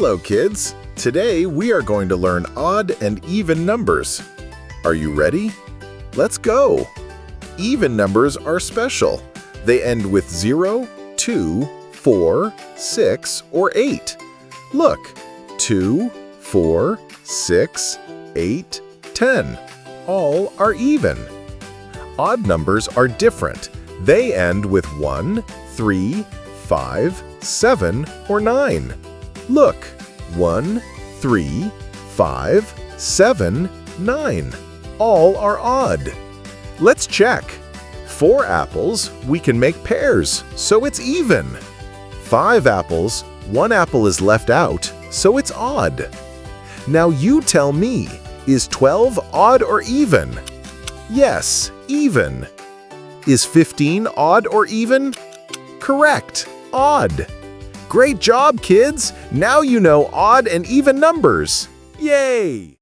Hello, kids! Today we are going to learn odd and even numbers. Are you ready? Let's go! Even numbers are special. They end with 0, 2, 4, 6, or 8. Look, 2, 4, 6, 8, 10. All are even. Odd numbers are different. They end with 1, 3, 5, 7, or 9. Look, 1, 3, 5, 7, 9. All are odd. Let's check. 4 apples, we can make pairs, so it's even. 5 apples, 1 apple is left out, so it's odd. Now you tell me, is 12 odd or even? Yes, even. Is 15 odd or even? Correct, odd. Great job, kids! Now you know odd and even numbers. Yay!